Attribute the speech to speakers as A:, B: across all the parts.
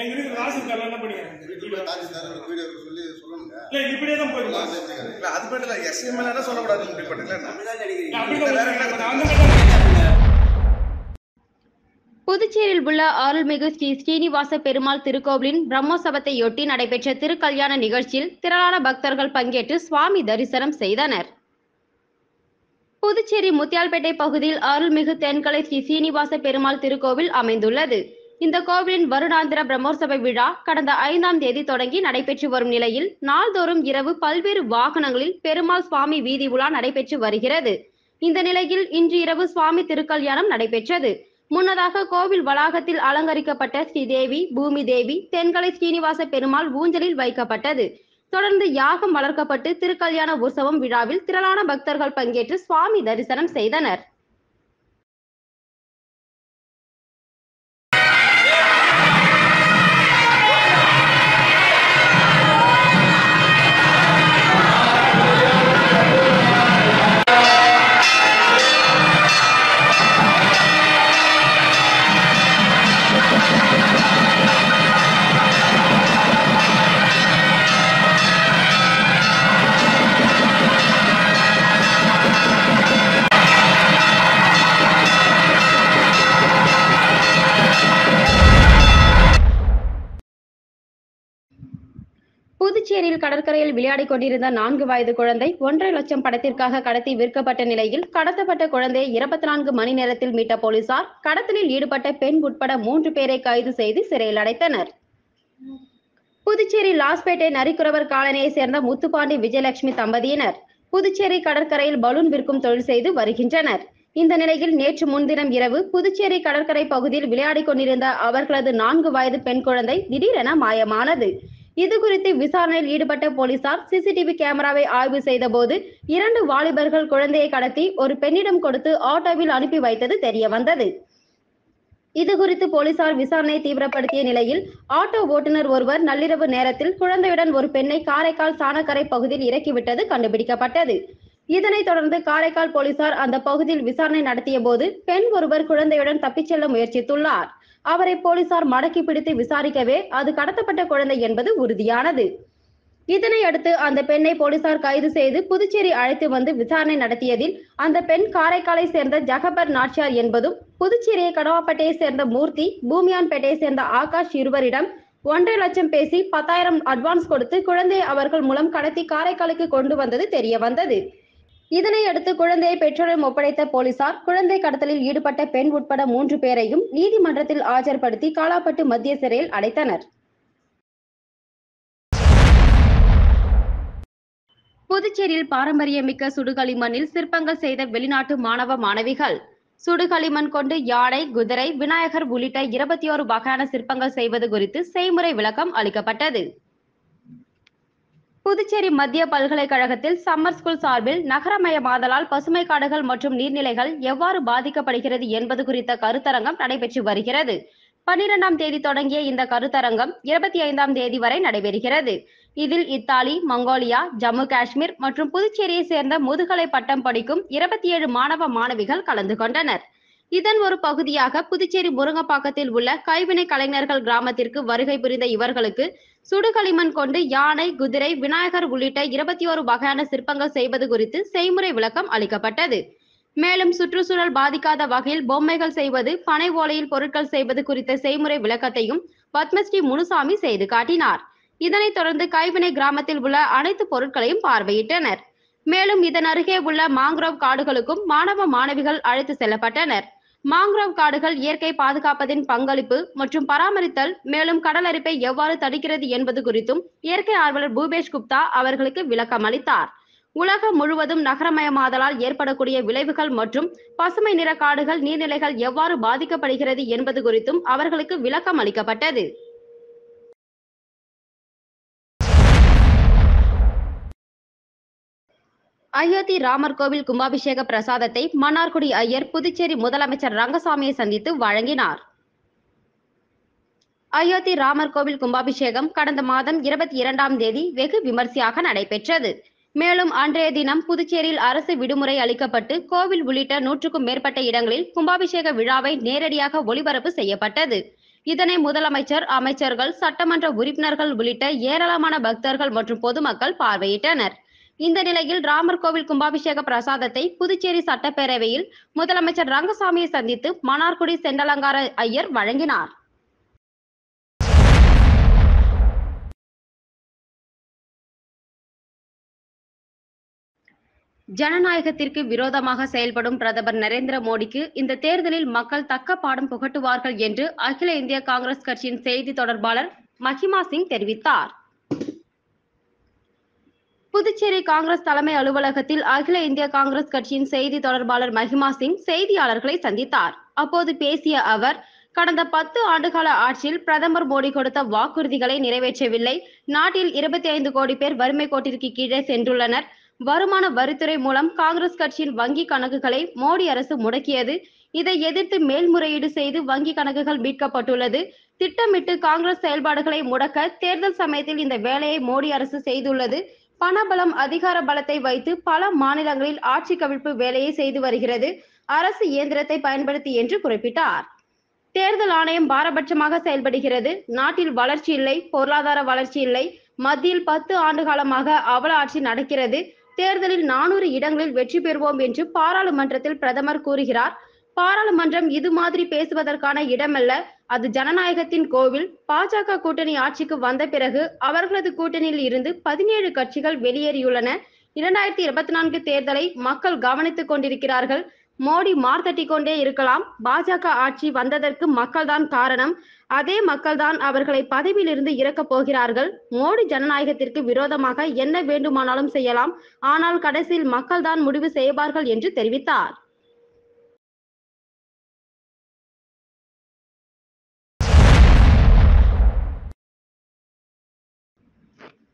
A: எங்க வீட்டுக்கு ராசிக்காரலாம் என்ன பண்ணிக்கிறாங்க இப்படியே தான் போயிருக்கோம்.
B: அது மட்டும் இல்ல எஸ்எம்எல் என்ன சொல்லக்கூடாதுன்னு முடிவு
C: புதுச்சேரியில் உள்ள அருள்மிகு ஸ்ரீ ஸ்ரீனிவாச பெருமாள் திருக்கோவிலின் பிரம்மோற்சவத்தையொட்டி நடைபெற்ற திருக்கல்யாண நிகழ்ச்சியில் திரளான பக்தர்கள் பங்கேற்று சுவாமி தரிசனம் செய்தனர். புதுச்சேரி முத்தியால்பேட்டை பகுதியில் அருள்மிகு தென்கலை ஸ்ரீ சீனிவாச பெருமாள் திருக்கோவில் அமைந்துள்ளது. இந்த கோவிலின் வருடாந்திர பிரம்மோற்சவ விழா கடந்த 5ஆம் தேதி தொடங்கி நடைபெற்று வரும் நிலையில் நாள்தோறும் இரவு பல்வேறு வாகனங்களில் பெருமாள் சுவாமி வீதி உலா நடைபெற்று வருகிறது. இந்த நிலையில் இன்று இரவு சுவாமி திருக்கல்யாணம் நடைபெற்றது. முன்னதாக கோவில் வளாகத்தில் அலங்கரிக்கப்பட்ட ஸ்ரீதேவி பூமி தேவி தென்கலை ஸ்ரீனிவாச பெருமாள் ஊஞ்சலில் வைக்கப்பட்டது. தொடர்ந்து யாகம் வளர்க்கப்பட்டு திருக்கல்யாண உற்சவம் விழாவில் திரளான பக்தர்கள் பங்கேற்று சுவாமி தரிசனம் செய்தனர். புதுச்சேரியில் கடற்கரையில் விளையாடிக் கொண்டிருந்த 4 வயது குழந்தை 1.5 லட்சம் பணத்திற்காக கடத்தி விற்கப்பட்ட நிலையில் கடத்தப்பட்ட குழந்தையை 24 மணி நேரத்தில் மீட்ட போலீசார் கடத்தலில் ஈடுபட்ட பெண் உட்பட 3 பேரை கைது செய்து சிறையில் அடைத்தனர். புதுச்சேரி லாஸ்பேட்டை நரிக்குறவர் காலனியை சேர்ந்த முத்துப்பாண்டி விஜயலட்சுமி தம்பதியினர் புதுச்சேரி கடற்கரையில் பலூன் விற்கும் தொழில் செய்து வருகின்றனர். இந்த நிலையில் நேற்று முன்தினம் இரவு புதுச்சேரி கடற்கரை பகுதியில் விளையாடிக் கொண்டிருந்த அவர்களது 4 வயது பெண் குழந்தை திடீரென மாயமானது. இது குறித்து விசாரணையில் ஈடுபட்ட போலீசார் சிசிடிவி கேமராவை ஆய்வு செய்த போது 2 வாலிபர்கள் குழந்தையை கடத்தி ஒரு பெண்ணிடம் கொடுத்து ஆட்டோவில் அனுப்பி வைத்தது தெரிய வந்தது. இது குறித்து போலீசார் விசாரணை தீவிரப்படுத்திய நிலையில் ஆட்டோ ஓட்டுநர் ஒருவர் நள்ளிரவு நேரத்தில் குழந்தையுடன் ஒரு பெண்ணை காரைக்கால் சாணக்கரை பகுதியில் இறக்கிவிட்டது கண்டுபிடிக்கப்பட்டது. இதனைத் தொடர்ந்து காரைக்கால் போலீசார் அந்த பகுதியில் விசாரணை நடத்திய போது பெண் ஒருவர் குழந்தையுடன் தப்பிச் செல்ல முயற்சித்துள்ளார். அவரை போலீசார் மடக்கி பிடித்து விசாரிக்கவே அது கடத்தப்பட்ட குழந்தை என்பது உறுதியானது. இதனை அடுத்து அந்த பெண்ணை போலீசார் கைது செய்து புதுச்சேரி அழைத்து வந்து விசாரணை நடத்தியதில் அந்த பெண் காரைக்காலை சேர்ந்த ஜகபர் நாச்சியார் என்பதும் புதுச்சேரியை கடவாப்பேட்டையை சேர்ந்த மூர்த்தி பூமியான்பேட்டையை சேர்ந்த ஆகாஷ் இருவரிடம் 1.5 லட்சம் பேசி 10,000 அட்வான்ஸ் கொடுத்து குழந்தையை அவர்கள் மூலம் கடத்தி காரைக்காலுக்கு கொண்டு வந்தது தெரிய வந்தது. இதனை அடுத்து குழந்தையை பெற்றோரிடம் ஒப்படைத்த போலீசார் குழந்தை கடத்தலில் ஈடுபட்ட பெண் உட்பட 3 பேரையும் நீதிமன்றத்தில் ஆஜர்படுத்தி காலாப்பட்டு மத்திய சிறையில் அடைத்தனர். புதுச்சேரியில் பாரம்பரியமிக்க சுடுகளிமண்ணில் சிற்பங்கள் செய்த வெளிநாட்டு மாணவ மாணவிகள் சுடுகளிமண் கொண்டு யானை குதிரை விநாயகர் உள்ளிட்ட 21 வகையான சிற்பங்கள் செய்வது குறித்து செய்முறை விளக்கம் அளிக்கப்பட்டது. புதுச்சேரி மத்திய பல்கலைக்கழகத்தில் சம்மர் ஸ்கூல் சார்பில் நகரமயமாதலால் பசுமை காடுகள் மற்றும் நீர்நிலைகள் எவ்வாறு பாதிக்கப்படுகிறது என்பது குறித்த கருத்தரங்கம் நடைபெற்று வருகிறது. 12ஆம் தேதி தொடங்கிய இந்த கருத்தரங்கம் 25ஆம் தேதி வரை நடைபெறுகிறது. இதில் இத்தாலி, மங்கோலியா, ஜம்மு காஷ்மீர் மற்றும் புதுச்சேரியை சேர்ந்த முதுகலை பட்டம் படிக்கும் 27 மாணவ மாணவிகள் கலந்து கொண்டனர். இதன் ஒரு பகுதியாக புதுச்சேரி முருங்கப்பாக்கத்தில் உள்ள கைவினை கலைஞர்கள் கிராமத்திற்கு வருகை புரிந்த இவர்களுக்கு சுடுகளிமண் கொண்டு யானை குதிரை விநாயகர் உள்ளிட்ட 21 வகையான சிற்பங்கள் செய்வது குறித்து செய்முறை விளக்கம் அளிக்கப்பட்டது. மேலும் சுற்றுச்சூழல் பாதிக்காத வகையில் பொம்மைகள் செய்வது பனை ஓலையில் பொருட்கள் செய்வது குறித்த செய்முறை விளக்கத்தையும் பத்மஸ்ரீ முனுசாமி செய்து காட்டினார். இதனைத் தொடர்ந்து கைவினை கிராமத்தில் உள்ள அனைத்து பொருட்களையும் பார்வையிட்டனர். மேலும் இதன் அருகே உள்ள மாங்க்ரோவ் காடுகளுக்கும் மாணவ மாணவிகள் அழைத்து செல்லப்பட்டனர். மாங்க்ரோவ் காடுகள் இயற்கை பாதுகாப்பதின் பங்களிப்பு மற்றும் பராமரித்தல் மேலும் கடல் அரிப்பை எவ்வாறு தடுக்கிறது என்பது குறித்தும் இயற்கை ஆர்வலர் பூபேஷ் குப்தா அவர்களுக்கு விளக்கம் அளித்தார். உலகம் முழுவதும் நகரமயமாதலால் ஏற்படக்கூடிய விளைவுகள் மற்றும் பசுமை நிற காடுகள் நீர்நிலைகள் எவ்வாறு பாதிக்கப்படுகிறது என்பது குறித்தும் அவர்களுக்கு விளக்கம் அளிக்கப்பட்டது. அயோத்தி ராமர் கோவில் கும்பாபிஷேக பிரசாதத்தை மன்னார்குடி ஐயர் புதுச்சேரி முதலமைச்சர் ரங்கசாமியை சந்தித்து வழங்கினார். அயோத்தி ராமர் கோவில் கும்பாபிஷேகம் கடந்த மாதம் 22ஆம் தேதி வெகு விமர்சையாக நடைபெற்றது. மேலும் அன்றைய தினம் புதுச்சேரியில் அரசு விடுமுறை அளிக்கப்பட்டு கோவில் உள்ளிட்ட 100க்கும் மேற்பட்ட இடங்களில் கும்பாபிஷேக விழாவை நேரடியாக ஒளிபரப்பு செய்யப்பட்டது. இதனை முதலமைச்சர், அமைச்சர்கள், சட்டமன்ற உறுப்பினர்கள் உள்ளிட்ட ஏராளமான பக்தர்கள் மற்றும் பொதுமக்கள் பார்வையிட்டனர். இந்த நிலையில் ராமர் கோவில் கும்பாபிஷேக பிரசாதத்தை புதுச்சேரி சட்டப்பேரவையில் முதலமைச்சர் ரங்கசாமியை சந்தித்து மன்னார்குடி செண்டலங்கார ஐயர் வழங்கினார். ஜனநாயகத்திற்கு விரோதமாக செயல்படும் பிரதமர் நரேந்திர மோடிக்கு இந்த தேர்தலில் மக்கள் தக்க பாடம் புகட்டுவார்கள் என்று அகில இந்திய காங்கிரஸ் கட்சியின் செய்தி தொடர்பாளர் மஹிமா சிங் தெரிவித்தார். புதுச்சேரி காங்கிரஸ் தலைமை அலுவலகத்தில் அகில இந்திய காங்கிரஸ் கட்சியின் செய்தி தொடர்பாளர் மஹிமா சிங் செய்தியாளர்களை சந்தித்தார். அப்போது பேசிய அவர், கடந்த 10 ஆண்டுகால ஆட்சியில் பிரதமர் மோடி கொடுத்த வாக்குறுதிகளை நிறைவேற்றவில்லை. நாட்டில் 25 கோடி பேர் வறுமை கோட்டிற்கு கீழே சென்றுள்ளனர். வருமான வரித்துறை மூலம் காங்கிரஸ் கட்சியின் வங்கி கணக்குகளை மோடி அரசு முடக்கியது. இதை எதிர்த்து மேல்முறையீடு செய்து வங்கி கணக்குகள் மீட்கப்பட்டுள்ளது. திட்டமிட்டு காங்கிரஸ் செயல்பாடுகளை முடக்க தேர்தல் சமயத்தில் இந்த வேலையை மோடி அரசு செய்துள்ளது. பணபலம், அதிகார பலத்தை வைத்து பல மாநிலங்களில் ஆட்சி கவிழ்ப்பு வேலையை செய்து வருகிறது அரசு இயந்திரத்தை பயன்படுத்தி என்று குறிப்பிட்டார். தேர்தல் ஆணையம் பாரபட்சமாக செயல்படுகிறது. நாட்டில் வளர்ச்சி இல்லை, பொருளாதார வளர்ச்சி இல்லை. மத்தியில் 10 ஆண்டு காலமாக அவல ஆட்சி நடக்கிறது. தேர்தலில் 400 இடங்களில் வெற்றி பெறுவோம் என்று பாராளுமன்றத்தில் பிரதமர் கூறுகிறார். பாராளுமன்றம் இது மாதிரி பேசுவதற்கான இடமல்ல. அது ஜனநாயகத்தின் கோவில். பாஜக கூட்டணி ஆட்சிக்கு வந்த பிறகு அவர்களது கூட்டணியில் இருந்து 17 கட்சிகள் வெளியேறியுள்ளன. 2024 தேர்தலை மக்கள் கவனித்துக் கொண்டிருக்கிறார்கள். மோடி மார்த்தட்டி கொண்டே இருக்கலாம். பாஜக ஆட்சி வந்ததற்கு மக்கள்தான் காரணம். அதே மக்கள்தான் அவர்களை பதவியிலிருந்து இறக்கப் போகிறார்கள். மோடி ஜனநாயகத்திற்கு விரோதமாக என்ன வேண்டுமானாலும் செய்யலாம். ஆனால் கடைசியில் மக்கள்தான் முடிவு செய்வார்கள் என்று தெரிவித்தார்.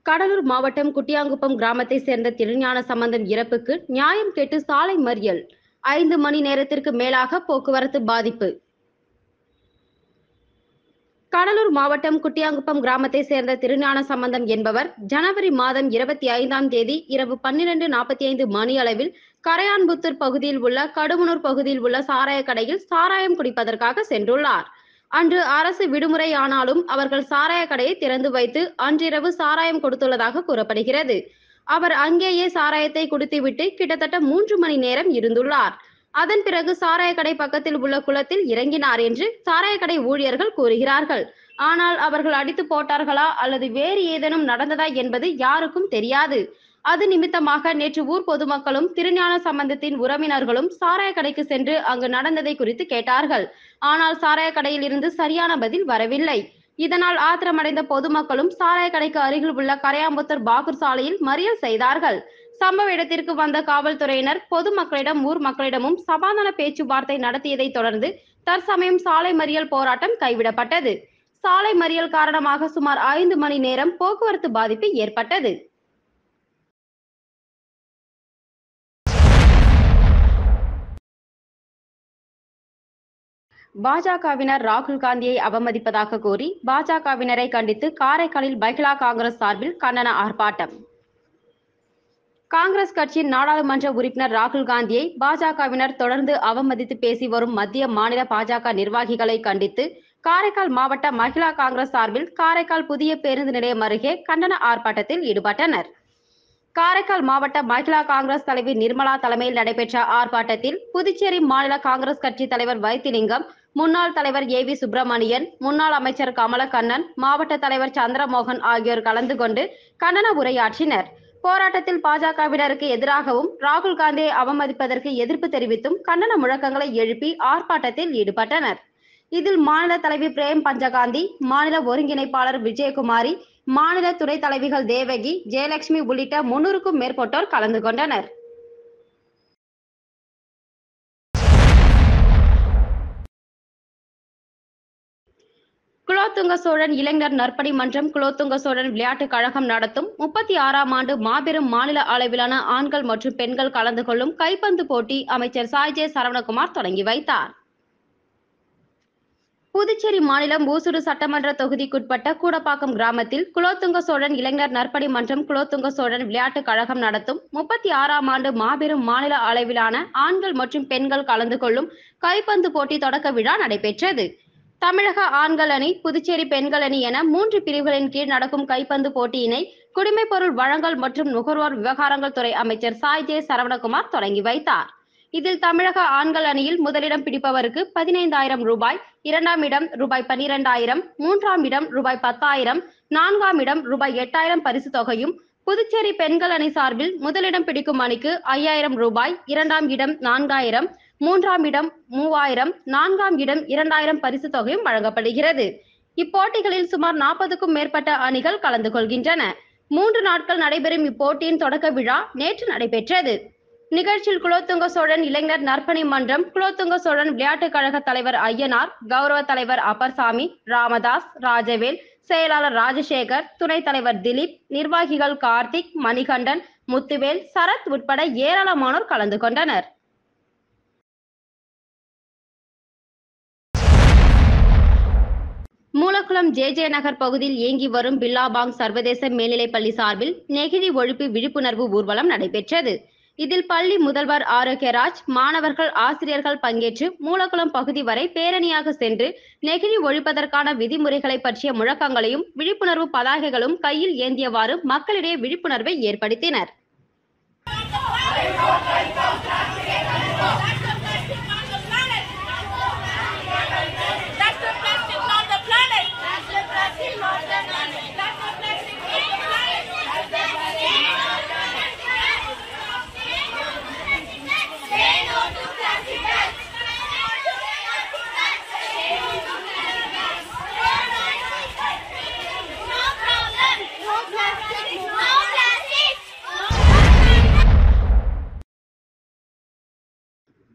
C: கடலூர் மாவட்டம் குட்டியாங்குப்பம் கிராமத்தை சேர்ந்த திருஞான சம்பந்தம் இறப்புக்கு நியாயம் கேட்டு சாலை மறியல். 5 மணி நேரத்திற்கு மேலாக போக்குவரத்து பாதிப்பு. கடலூர் மாவட்டம் குட்டியாங்குப்பம் கிராமத்தை சேர்ந்த திருஞான சம்பந்தம் என்பவர் ஜனவரி மாதம் 25ஆம் தேதி இரவு 12:45 மணி அளவில் கரையான்புத்தூர் பகுதியில் உள்ள கடுமனூர் பகுதியில் உள்ள சாராய கடையில் சாராயம் குடிப்பதற்காக சென்றுள்ளார். அன்று அரசு விடுமுறை ஆனாலும் அவர்கள் சாராய கடையை திறந்து வைத்து அன்றிரவு சாராயம் கொடுத்துள்ளதாக கூறப்படுகிறது. அவர் அங்கேயே சாராயத்தை குடித்துவிட்டு கிட்டத்தட்ட 3 மணி நேரம் இருந்துள்ளார். அதன் பிறகு சாராய கடை பக்கத்தில் உள்ள குளத்தில் இறங்கினார் என்று சாராய கடை ஊழியர்கள் கூறுகிறார்கள். ஆனால் அவர்கள் அடித்து போட்டார்களா அல்லது வேறு ஏதேனும் நடந்ததா என்பது யாருக்கும் தெரியாது. அது நிமித்தமாக நேற்று ஊர் பொதுமக்களும் திருஞான சம்பந்தத்தின் உறவினர்களும் சாராய கடைக்கு சென்று அங்கு நடந்ததை குறித்து கேட்டார்கள். ஆனால் சாராய கடையில் இருந்து சரியான பதில் வரவில்லை. இதனால் ஆத்திரமடைந்த பொதுமக்களும் சாராய கடைக்கு அருகில் உள்ள கரையாம்புத்தூர் பாகூர் சாலையில் மறியல் செய்தார்கள். சம்பவ இடத்திற்கு வந்த காவல்துறையினர் பொதுமக்களிடம் ஊர் மக்களிடமும் சமாதான பேச்சுவார்த்தை நடத்தியதை தொடர்ந்து தற்சமயம் சாலை மறியல் போராட்டம் கைவிடப்பட்டது. சாலை மறியல் காரணமாக சுமார் 5 மணி நேரம் போக்குவரத்து பாதிப்பு ஏற்பட்டது. பாஜகவினர் ராகுல் காந்தியை அவமதிப்பதாக கூறி பாஜகவினரை கண்டித்து காரைக்காலில் மகிழா காங்கிரஸ் சார்பில் கண்டன ஆர்ப்பாட்டம். காங்கிரஸ் கட்சியின் நாடாளுமன்ற உறுப்பினர் ராகுல் காந்தியை பாஜகவினர் தொடர்ந்து அவமதித்து பேசி வரும் மத்திய மாநில பாஜக நிர்வாகிகளை கண்டித்து காரைக்கால் மாவட்ட மகிழா காங்கிரஸ் சார்பில் காரைக்கால் புதிய பேருந்து நிலையம் அருகே கண்டன ஆர்ப்பாட்டத்தில் ஈடுபட்டனர். காரைக்கால் மாவட்ட மகிழா காங்கிரஸ் தலைவி நிர்மலா தலைமையில் நடைபெற்ற ஆர்ப்பாட்டத்தில் புதுச்சேரி மாநில காங்கிரஸ் கட்சி தலைவர் வைத்திலிங்கம், முன்னாள் தலைவர் ஏவி சுப்பிரமணியன், முன்னாள் அமைச்சர் கமலக்கண்ணன், மாவட்ட தலைவர் சந்திரமோகன் ஆகியோர் கலந்து கொண்டு கண்டன உரையாற்றினர். போராட்டத்தில் பாஜகவினருக்கு எதிராகவும் ராகுல் காந்தியை அவமதிப்பதற்கு எதிர்ப்பு தெரிவித்தும் கண்டன முழக்கங்களை எழுப்பி ஆர்ப்பாட்டத்தில் ஈடுபட்டனர். இதில் மாநில தலைவி பிரேம் பஞ்சகாந்தி, மாநில ஒருங்கிணைப்பாளர் விஜயகுமாரி, மாநில துணைத் தலைவிகள் தேவகி, ஜெயலட்சுமி உள்ளிட்ட 300க்கும் மேற்பட்டோர் கலந்து கொண்டனர். குலோத்துங்க சோழன் இளைஞர் நற்பணி மன்றம், குலோத்துங்க சோழன் விளையாட்டுக் கழகம் நடத்தும் 36ஆம் ஆண்டு மாபெரும் மாநில அளவிலான ஆண்கள் மற்றும் பெண்கள் கலந்து கொள்ளும் கைப்பந்து போட்டி அமைச்சர் சாய்ஜே சரவணகுமார் தொடங்கி வைத்தார். புதுச்சேரி மாநிலம் ஊசுடு சட்டமன்ற தொகுதிக்குட்பட்ட கூடப்பாக்கம் கிராமத்தில் குலோத்துங்க சோழன் இளைஞர் நற்பணி மன்றம், குலோத்துங்க சோழன் விளையாட்டுக் கழகம் நடத்தும் 36ஆம் ஆண்டு மாபெரும் மாநில அளவிலான ஆண்கள் மற்றும் பெண்கள் கலந்து கொள்ளும் கைப்பந்து போட்டி தொடக்க விழா நடைபெற்றது. தமிழக ஆண்கள் அணி, புதுச்சேரி பெண்கள் அணி என 3 பிரிவுகளின் கீழ் நடக்கும் கைப்பந்து போட்டியினை குடிமைப்பொருள் வழங்கல் மற்றும் நுகர்வோர் விவகாரங்கள் துறை அமைச்சர் சாய் ஜே சரவணகுமார் தொடங்கி வைத்தார். இதில் தமிழக ஆண்கள் அணியில் முதலிடம் பிடிப்பவருக்கு 15,000 ரூபாய், 2ஆம் இடம் ரூபாய் 12,000, 3ஆம் இடம் ரூபாய் 10,000, 4ஆம் இடம் ரூபாய் 8,000 பரிசு தொகையும், புதுச்சேரி பெண்கள் அணி சார்பில் முதலிடம் பிடிக்கும் அணிக்கு 5,000 ரூபாய், 2ஆம் இடம் 4,000, 3ஆம் இடம் 3,000, 4ஆம் இடம் 2,000 பரிசு தொகையும் வழங்கப்படுகிறது. இப்போட்டிகளில் சுமார் 40க்கும் மேற்பட்ட அணிகள் கலந்து கொள்கின்றன. 3 நாட்கள் நடைபெறும் இப்போட்டியின் தொடக்க விழா நேற்று நடைபெற்றது. நிகழ்ச்சியில் குலோத்துங்க சோழன் இளைஞர் நற்பணி மன்றம், குலோத்துங்க சோழன் விளையாட்டுக் கழக தலைவர் ஐயனார், கௌரவ தலைவர் அப்பர்சாமி, ராமதாஸ், ராஜவேல், செயலாளர் ராஜசேகர், துணைத் தலைவர் திலீப், நிர்வாகிகள் கார்த்திக், மணிகண்டன், முத்துவேல், சரத் உட்பட ஏராளமானோர் கலந்து கொண்டனர். மூலக்குளம் ஜே நகர் பகுதியில் இயங்கி வரும் பில்லாபாங் சர்வதேச மேல்நிலைப்பள்ளி சார்பில் நெகிழி ஒழிப்பு விழிப்புணர்வு ஊர்வலம் நடைபெற்றது. இதில் பள்ளி முதல்வர் ஆரோக்கியராஜ், மாணவர்கள், ஆசிரியர்கள் பங்கேற்று மூலக்குளம் பகுதி வரை பேரணியாக சென்று நெகிழி ஒழிப்பதற்கான விதிமுறைகளை பற்றிய முழக்கங்களையும் விழிப்புணர்வு பதாகைகளும் கையில் ஏந்தியவாறு மக்களிடையே விழிப்புணர்வை ஏற்படுத்தினர்.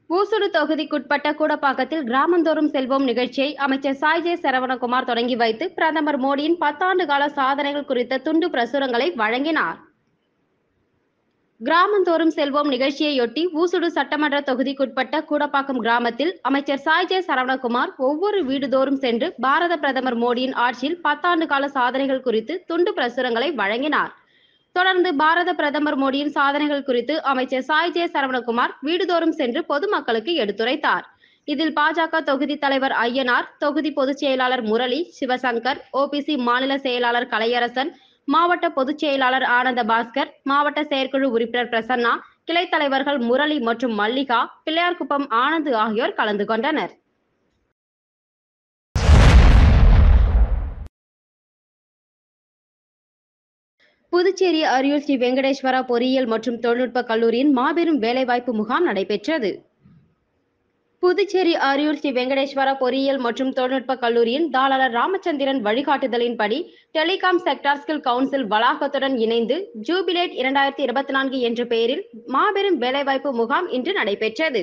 C: ஊசுடு தொகுதிக்குட்பட்ட கூடப்பாக்கத்தில் கிராமந்தோறும் செல்வோம் நிகழ்ச்சியை அமைச்சர் சாய் ஜே சரவணகுமார் தொடங்கி வைத்து பிரதமர் மோடியின் 10 ஆண்டு கால சாதனைகள் குறித்த துண்டு பிரசுரங்களை வழங்கினார். கிராமந்தோறும் செல்வோம் நிகழ்ச்சியையொட்டி ஊசுடு சட்டமன்ற தொகுதிக்குட்பட்ட கூடப்பாக்கம் கிராமத்தில் அமைச்சர் சாய் ஜே சரவணகுமார் ஒவ்வொரு வீடுதோறும் சென்று பாரத பிரதமர் மோடியின் ஆட்சியில் 10 ஆண்டு கால சாதனைகள் குறித்து துண்டு பிரசுரங்களை வழங்கினார். தொடர்ந்து பாரத பிரதமர் மோடியின் சாதனைகள் குறித்து அமைச்சர் சாய் ஜே சரவணகுமார் வீடுதோறும் சென்று பொதுமக்களுக்கு எடுத்துரைத்தார். இதில் பாஜக தொகுதி தலைவர் ஐயனார், தொகுதி பொதுச் செயலாளர் முரளி, சிவசங்கர், ஓபிசி மாநில செயலாளர் கலையரசன், மாவட்ட பொதுச் செயலாளர் ஆனந்த பாஸ்கர், மாவட்ட செயற்குழு உறுப்பினர் பிரசன்னா, கிளை தலைவர்கள் முரளி மற்றும் மல்லிகா, பிள்ளையார்குப்பம் ஆனந்த் ஆகியோர் கலந்து கொண்டனர். புதுச்சேரி அரியூர் ஸ்ரீ வெங்கடேஸ்வரா பொறியியல் மற்றும் தொழில்நுட்ப கல்லூரியின் மாபெரும் வேலைவாய்ப்பு முகாம் நடைபெற்றது. புதுச்சேரி அரியூர் ஸ்ரீ வெங்கடேஸ்வரா பொறியியல் மற்றும் தொழில்நுட்ப கல்லூரியின் தாளர் ராமச்சந்திரன் வழிகாட்டுதலின்படி டெலிகாம் செக்டார் ஸ்கில் கவுன்சில் வளாகத்துடன் இணைந்து ஜூபிலேட் 2024 என்ற பெயரில் மாபெரும் வேலைவாய்ப்பு முகாம் இன்று நடைபெற்றது.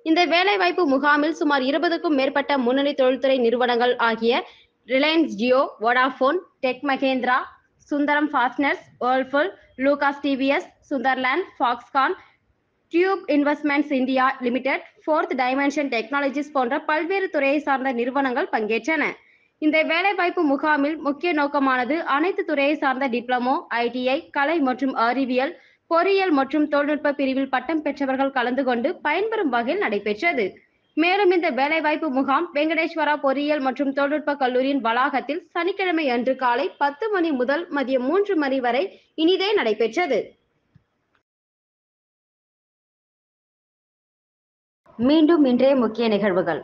C: இந்த வேலைவாய்ப்பு முகாமில் சுமார் 20க்கும் மேற்பட்ட முன்னணி தொழில்துறை நிறுவனங்கள் ஆகிய Reliance Jio, Vodafone, Tech Mahindra, Sundaram Fasteners, Whirlpool, Lucas TVS, Sunderland, Foxconn, Tube Investments India Limited, Fourth Dimension Technologies போன்ற பல்வேறு துறையை சார்ந்த நிறுவனங்கள் பங்கேற்றன. இந்த வேலைவாய்ப்பு முகாமில் முக்கிய நோக்கமானது அனைத்து துறையை சார்ந்த டிப்ளமோ, ஐடிஐ, கலை மற்றும் அறிவியல், பொறியியல் மற்றும் தொழில்நுட்ப பிரிவில் பட்டம் பெற்றவர்கள் கலந்து கொண்டு பயன்பெறும் வகையில் நடைபெற்றது. மேலும் இந்த வேலைவாய்ப்பு முகாம் வெங்கடேஸ்வரா பொறியியல் மற்றும் தொழில்நுட்ப கல்லூரியின் வளாகத்தில் சனிக்கிழமை அன்று காலை 10 மணி முதல் மதியம் 3 மணி வரை இனிதே நடைபெற்றது. மீண்டும் இன்றைய முக்கிய நிகழ்வுகள்.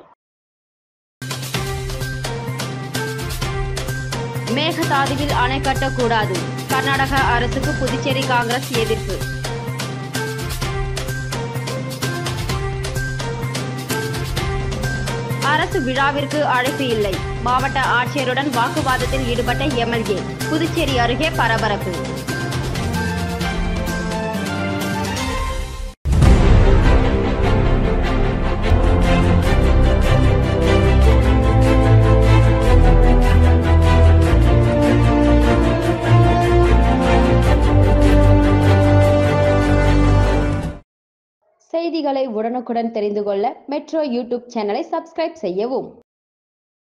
C: மேகதாதுவில் அணை கட்டக்கூடாது, கர்நாடக அரசுக்கு புதுச்சேரி காங்கிரஸ் எதிர்ப்பு. அரசு விழாவிற்கு அழைப்பு இல்லை, மாவட்ட ஆட்சியருடன் வாக்குவாதத்தில் ஈடுபட்ட எம்எல்ஏ, புதுச்சேரி அருகே பரபரப்பு. செய்திகளை உடனுக்குடன் தெரிந்து கொள்ள மெட்ரோ யூடியூப் சேனலை சப்ஸ்கிரைப் செய்யவும்.